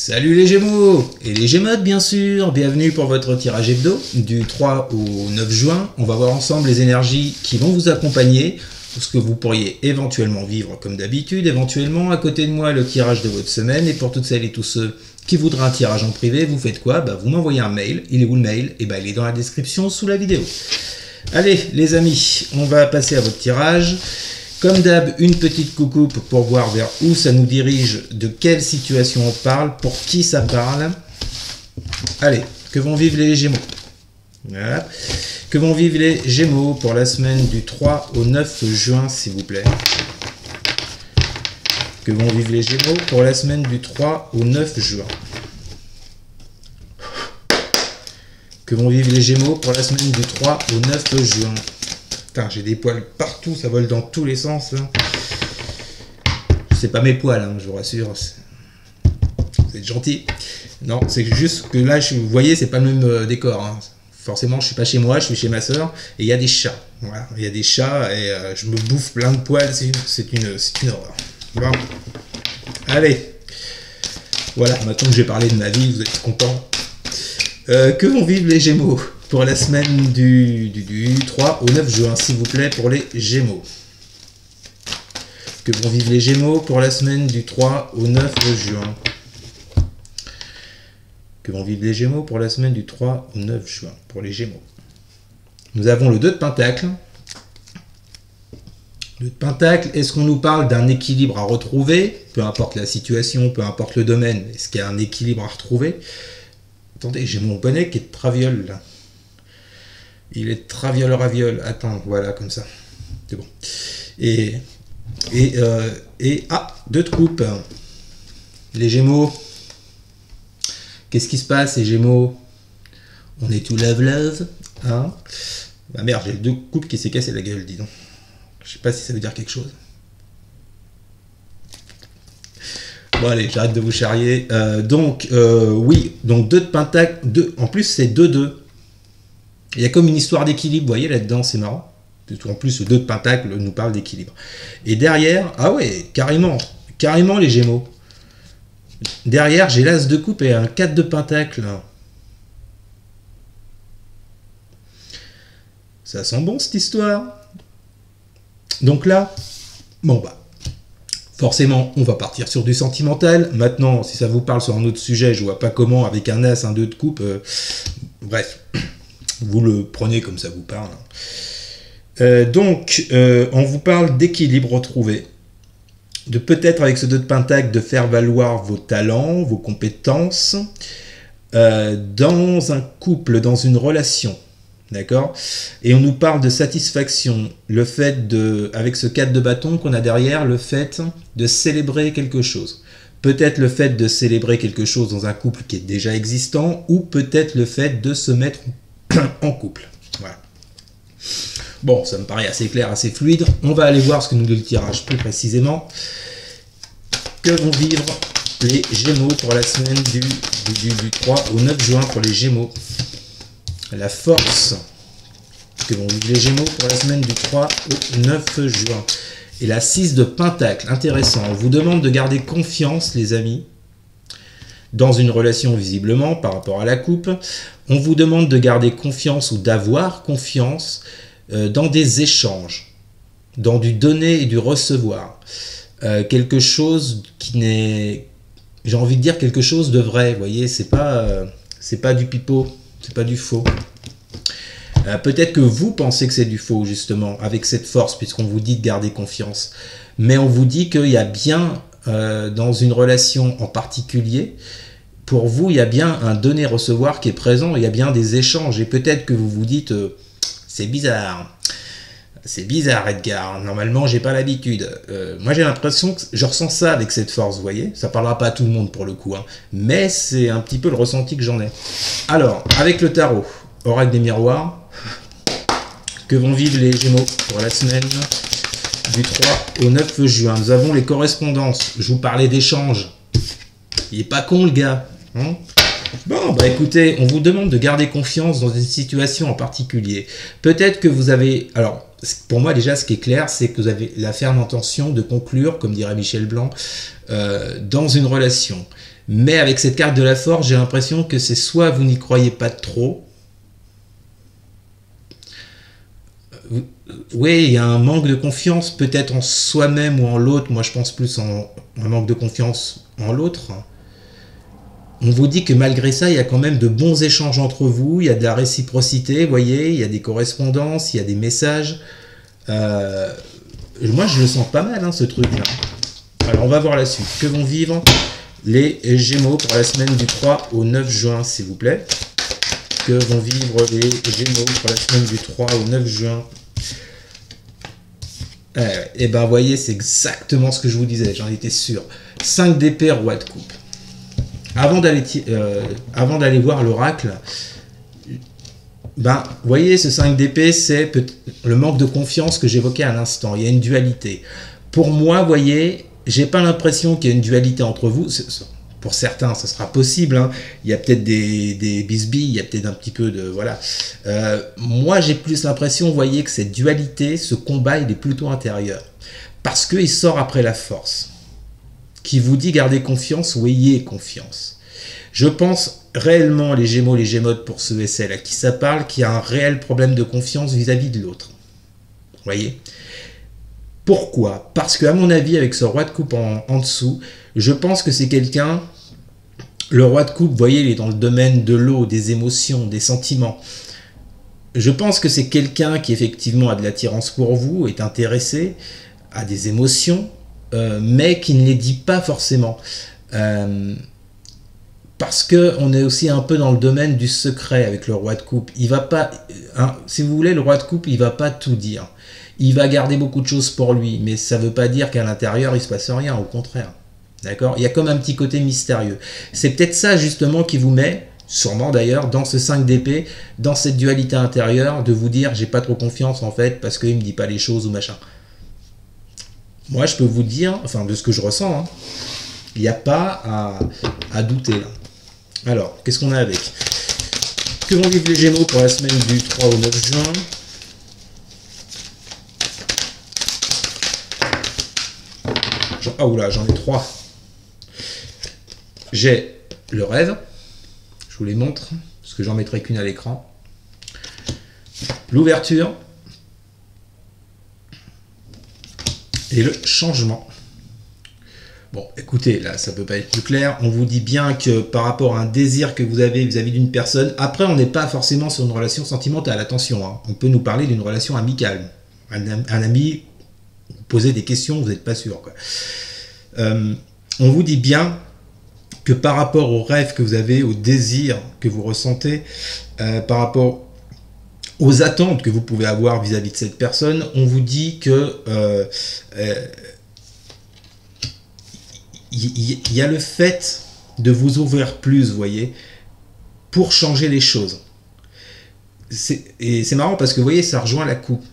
Salut les Gémeaux et les Gémeaux bien sûr, bienvenue pour votre tirage hebdo du 3 au 9 juin. On va voir ensemble les énergies qui vont vous accompagner, ce que vous pourriez éventuellement vivre comme d'habitude, éventuellement à côté de moi le tirage de votre semaine. Et pour toutes celles et tous ceux qui voudraient un tirage en privé, vous faites quoi? Vous m'envoyez un mail. Il est où le mail? Il est dans la description sous la vidéo. Allez les amis, on va passer à votre tirage. Comme d'hab, une petite coucoupe pour voir vers où ça nous dirige, de quelle situation on parle, pour qui ça parle. Allez, que vont vivre les Gémeaux? Voilà. Que vont vivre les Gémeaux pour la semaine du 3 au 9 juin, s'il vous plaît? Que vont vivre les Gémeaux pour la semaine du 3 au 9 juin? Que vont vivre les Gémeaux pour la semaine du 3 au 9 juin? Putain, j'ai des poils partout, ça vole dans tous les sens. Là. C'est pas mes poils, hein, je vous rassure. Vous êtes gentil. Non, c'est juste que là, vous voyez, c'est pas le même décor. Hein. Forcément, je suis pas chez moi, je suis chez ma soeur. Et il y a des chats. Voilà, il y a des chats et je me bouffe plein de poils. C'est une horreur. Bon. Allez. Voilà, maintenant que j'ai parlé de ma vie, vous êtes contents. Que vont vivre les Gémeaux pour la semaine du 3 au 9 juin, s'il vous plaît, pour les Gémeaux? Que vont vivre les Gémeaux pour la semaine du 3 au 9 juin? Que vont vivre les Gémeaux pour la semaine du 3 au 9 juin, pour les Gémeaux? Nous avons le 2 de Pentacle. Le 2 de Pentacle, est-ce qu'on nous parle d'un équilibre à retrouver? Peu importe la situation, peu importe le domaine, est-ce qu'il y a un équilibre à retrouver? Attendez, j'ai mon bonnet qui est de traviole, là. Il est traviole raviole. Attends, voilà, comme ça. C'est bon. Et 2 de coupe. Les Gémeaux. Qu'est-ce qui se passe, les Gémeaux? On est tout love, hein? Bah merde, j'ai le 2 de coupe qui s'est cassé la gueule, dis donc. Je sais pas si ça veut dire quelque chose. Bon allez, j'arrête de vous charrier. Oui, donc 2 de Pentacle. En plus, c'est 2-2. Il y a comme une histoire d'équilibre, vous voyez, là-dedans, c'est marrant. En plus, le 2 de Pentacle nous parle d'équilibre. Et derrière, ah ouais, carrément les Gémeaux. Derrière, j'ai l'As de coupe et un 4 de Pentacle. Ça sent bon, cette histoire. Donc là, bon forcément, on va partir sur du sentimental. Maintenant, si ça vous parle sur un autre sujet, je vois pas comment, avec un As, un 2 de coupe, bref. Vous le prenez comme ça vous parle. On vous parle d'équilibre retrouvé. De peut-être avec ce 2 de Pentacle, de faire valoir vos talents, vos compétences dans un couple, dans une relation. D'accord? Et on nous parle de satisfaction. Le fait de, avec ce 4 de bâton qu'on a derrière, le fait de célébrer quelque chose. Peut-être le fait de célébrer quelque chose dans un couple qui est déjà existant, ou peut-être le fait de se mettre en couple. Voilà. Bon, ça me paraît assez clair, assez fluide. On va aller voir ce que nous dit le tirage plus précisément. Que vont vivre les Gémeaux pour la semaine du 3 au 9 juin pour les Gémeaux? La force. Que vont vivre les Gémeaux pour la semaine du 3 au 9 juin? Et la 6 de Pentacle. Intéressant. On vous demande de garder confiance, les amis, dans une relation visiblement par rapport à la coupe. On vous demande de garder confiance ou d'avoir confiance dans des échanges, dans du donner et du recevoir. Quelque chose qui n'est, j'ai envie de dire quelque chose de vrai, vous voyez, c'est pas du pipeau, c'est pas du faux. Peut-être que vous pensez que c'est du faux, justement, avec cette force, puisqu'on vous dit de garder confiance. Mais on vous dit qu'il y a bien, dans une relation en particulier, pour vous, il y a bien un donner-recevoir qui est présent, il y a bien des échanges. Et peut-être que vous vous dites, c'est bizarre. C'est bizarre, Edgar. Normalement, j'ai pas l'habitude. Moi, j'ai l'impression que je ressens ça avec cette force, vous voyez. Ça parlera pas à tout le monde pour le coup. Hein. Mais c'est un petit peu le ressenti que j'en ai. Alors, avec le tarot, oracle des miroirs, que vont vivre les Gémeaux pour la semaine du 3 au 9 juin? Nous avons les correspondances. Je vous parlais d'échanges. Il est pas con, le gars. Hein? Bon, écoutez, on vous demande de garder confiance dans une situation en particulier. Peut-être que vous avez... Alors, pour moi, déjà, ce qui est clair, c'est que vous avez la ferme intention de conclure, comme dirait Michel Blanc, dans une relation. Mais avec cette carte de la force, j'ai l'impression que c'est soit vous n'y croyez pas trop. Oui, il y a un manque de confiance peut-être en soi-même ou en l'autre. Moi, je pense plus en un manque de confiance en l'autre. On vous dit que malgré ça, il y a quand même de bons échanges entre vous, il y a de la réciprocité, vous voyez, il y a des correspondances, il y a des messages. Moi, je le sens pas mal, hein, ce truc-là. Alors, on va voir la suite. Que vont vivre les Gémeaux pour la semaine du 3 au 9 juin, s'il vous plaît? Que vont vivre les Gémeaux pour la semaine du 3 au 9 juin? Et ben, vous voyez, c'est exactement ce que je vous disais, j'en étais sûr. 5 d'épée, roi de coupe. Avant d'aller voir l'oracle, ben, vous voyez, ce 5 d'épée, c'est le manque de confiance que j'évoquais à l'instant. Il y a une dualité. Pour moi, vous voyez, j'ai pas l'impression qu'il y a une dualité entre vous. Pour certains, ça sera possible. Hein. Il y a peut-être des bisbilles, il y a peut-être un petit peu de... Voilà. Moi, j'ai plus l'impression, vous voyez, que cette dualité, ce combat, il est plutôt intérieur. Parce qu'il sort après la force. Qui vous dit gardez confiance ou ayez confiance. Je pense réellement, les Gémeaux, les Gémeaux pour ceux et celles à qui ça parle, qu'il y a un réel problème de confiance vis-à-vis de l'autre. Vous voyez? Pourquoi? Parce qu'à mon avis, avec ce roi de coupe en dessous, je pense que c'est quelqu'un... Le roi de coupe, vous voyez, il est dans le domaine de l'eau, des émotions, des sentiments. Je pense que c'est quelqu'un qui effectivement a de l'attirance pour vous, est intéressé, a des émotions, mais qui ne les dit pas forcément. Parce qu'on est aussi un peu dans le domaine du secret avec le roi de coupe. Il va pas, hein, si vous voulez, le roi de coupe, il va pas tout dire. Il va garder beaucoup de choses pour lui, mais ça ne veut pas dire qu'à l'intérieur, il ne se passe rien, au contraire. D'accord? Il y a comme un petit côté mystérieux. C'est peut-être ça, justement, qui vous met, sûrement d'ailleurs, dans ce 5 d'épée, dans cette dualité intérieure, de vous dire, j'ai pas trop confiance, en fait, parce qu'il ne me dit pas les choses ou machin. Moi, je peux vous dire, enfin, de ce que je ressens, hein, il n'y a pas à douter, là. Alors, qu'est-ce qu'on a avec? Que vont vivre les Gémeaux pour la semaine du 3 au 9 juin? Ah oula, j'en ai 3. J'ai le rêve, je vous les montre, parce que j'en mettrai qu'une à l'écran. L'ouverture. Et le changement. Bon, écoutez, là, ça peut pas être plus clair. On vous dit bien que par rapport à un désir que vous avez vis-à-vis d'une personne, après, on n'est pas forcément sur une relation sentimentale, attention. Hein. On peut nous parler d'une relation amicale. Un ami, vous posez des questions, vous n'êtes pas sûr, quoi. On vous dit bien que par rapport aux rêves que vous avez, aux désirs que vous ressentez, par rapport aux attentes que vous pouvez avoir vis-à-vis de cette personne, on vous dit que il y a le fait de vous ouvrir plus, vous voyez, pour changer les choses. Et c'est marrant parce que, vous voyez, ça rejoint la coupe,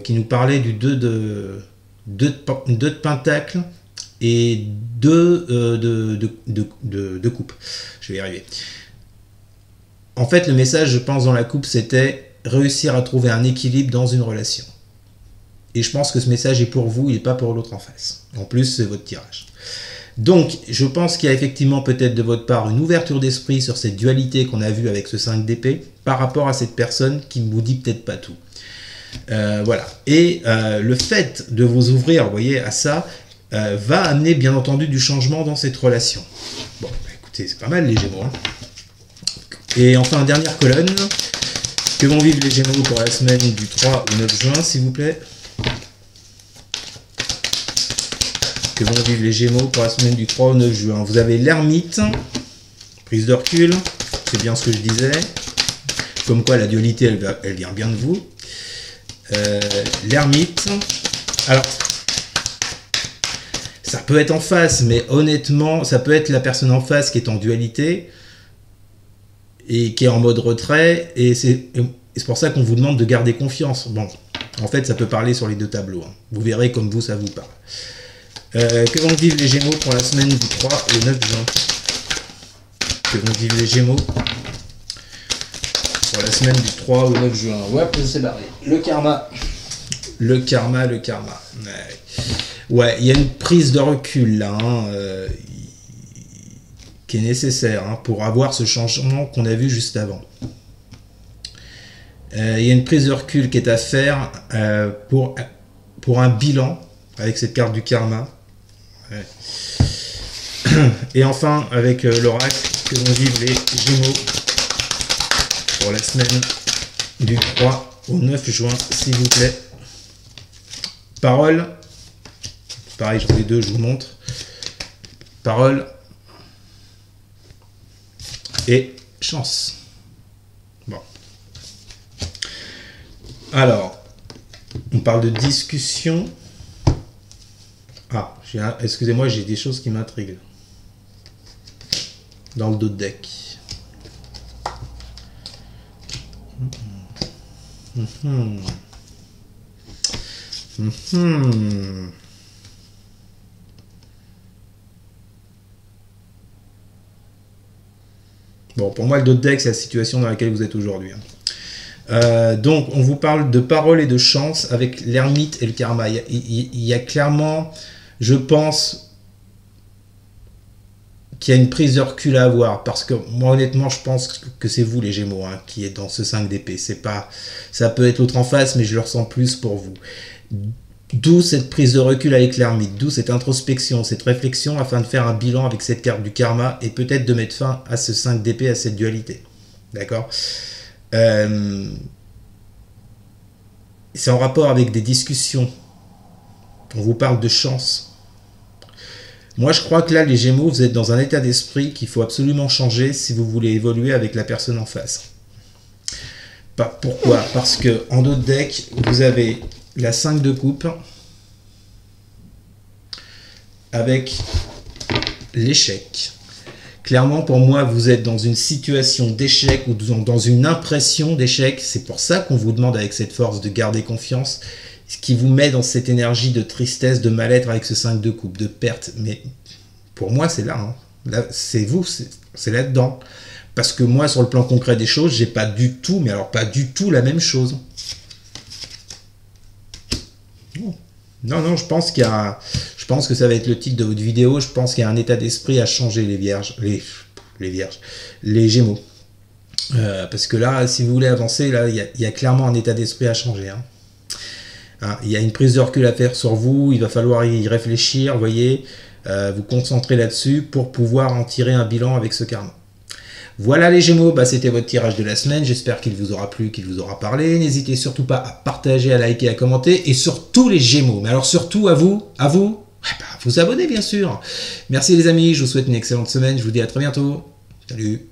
qui nous parlait du 2 de pentacle et 2 de coupe. Je vais y arriver. En fait, le message, je pense, dans la coupe, c'était réussir à trouver un équilibre dans une relation. Et je pense que ce message est pour vous, il n'est pas pour l'autre en face. En plus, c'est votre tirage. Donc, je pense qu'il y a effectivement peut-être de votre part une ouverture d'esprit sur cette dualité qu'on a vue avec ce 5 d'épée par rapport à cette personne qui ne vous dit peut-être pas tout. Voilà. Et le fait de vous ouvrir, vous voyez, à ça, va amener bien entendu du changement dans cette relation. Bon, bah, écoutez, c'est pas mal les Gémeaux. Hein. Et enfin, dernière colonne. Que vont vivre les Gémeaux pour la semaine du 3 au 9 juin, s'il vous plaît? Que vont vivre les Gémeaux pour la semaine du 3 au 9 juin? Vous avez l'ermite, prise de recul, c'est bien ce que je disais. Comme quoi la dualité, elle vient bien de vous. L'ermite. Alors, ça peut être en face, mais honnêtement, ça peut être la personne en face qui est en dualité et qui est en mode retrait, et c'est pour ça qu'on vous demande de garder confiance. Bon, en fait, ça peut parler sur les deux tableaux. Hein. Vous verrez comme vous, ça vous parle. Que vont vivre les Gémeaux pour la semaine du 3 au 9 juin? Que vont vivre les Gémeaux pour la semaine du 3 au 9 juin? Ouais, c'est barré. Le karma. Le karma. Ouais, il y a une prise de recul là. Hein. qui est nécessaire hein, pour avoir ce changement qu'on a vu juste avant. Il y a une prise de recul qui est à faire pour un bilan avec cette carte du karma. Ouais. Et enfin, avec l'oracle, que vont vivre les Gémeaux pour la semaine du 3 au 9 juin, s'il vous plaît. Parole. Pareil, j'en ai deux, je vous montre. Parole. Et chance. Bon. Alors, on parle de discussion. Ah, excusez-moi, j'ai des choses qui m'intriguent. Dans le dos de deck. Bon, pour moi, le dos de deck, c'est la situation dans laquelle vous êtes aujourd'hui. Donc, on vous parle de parole et de chance avec l'ermite et le karma. Il y a clairement, je pense, qu'il y a une prise de recul à avoir. Parce que moi, honnêtement, je pense que c'est vous, les Gémeaux, hein, qui êtes dans ce 5 d'épée. C'est pas, ça peut être l'autre en face, mais je le ressens plus pour vous. D'où cette prise de recul avec l'ermite, d'où cette introspection, cette réflexion afin de faire un bilan avec cette carte du karma et peut-être de mettre fin à ce 5 d'épée, à cette dualité. D'accord ? C'est en rapport avec des discussions. On vous parle de chance. Moi, je crois que là, les Gémeaux, vous êtes dans un état d'esprit qu'il faut absolument changer si vous voulez évoluer avec la personne en face. Pourquoi ? Parce que en dos de deck, vous avez la 5 de coupe avec l'échec. Clairement, pour moi, vous êtes dans une situation d'échec ou dans une impression d'échec. C'est pour ça qu'on vous demande avec cette force de garder confiance, ce qui vous met dans cette énergie de tristesse, de mal-être avec ce 5 de coupe, de perte. Mais pour moi, c'est là. Hein. Là, c'est vous, c'est là-dedans. Parce que moi, sur le plan concret des choses, j'ai pas du tout, mais alors pas du tout la même chose. Non, je pense qu'il y a, je pense que ça va être le titre de votre vidéo. Je pense qu'il y a un état d'esprit à changer, les vierges, les Gémeaux. Parce que là, si vous voulez avancer, là, il y a clairement un état d'esprit à changer. Hein. Hein, il y a une prise de recul à faire sur vous. Il va falloir y réfléchir, vous voyez, vous concentrer là-dessus pour pouvoir en tirer un bilan avec ce karma. Voilà les Gémeaux, bah, c'était votre tirage de la semaine. J'espère qu'il vous aura plu, qu'il vous aura parlé. N'hésitez surtout pas à partager, à liker, à commenter. Et surtout les Gémeaux, mais alors surtout à vous, vous abonner bien sûr. Merci les amis, je vous souhaite une excellente semaine. Je vous dis à très bientôt. Salut.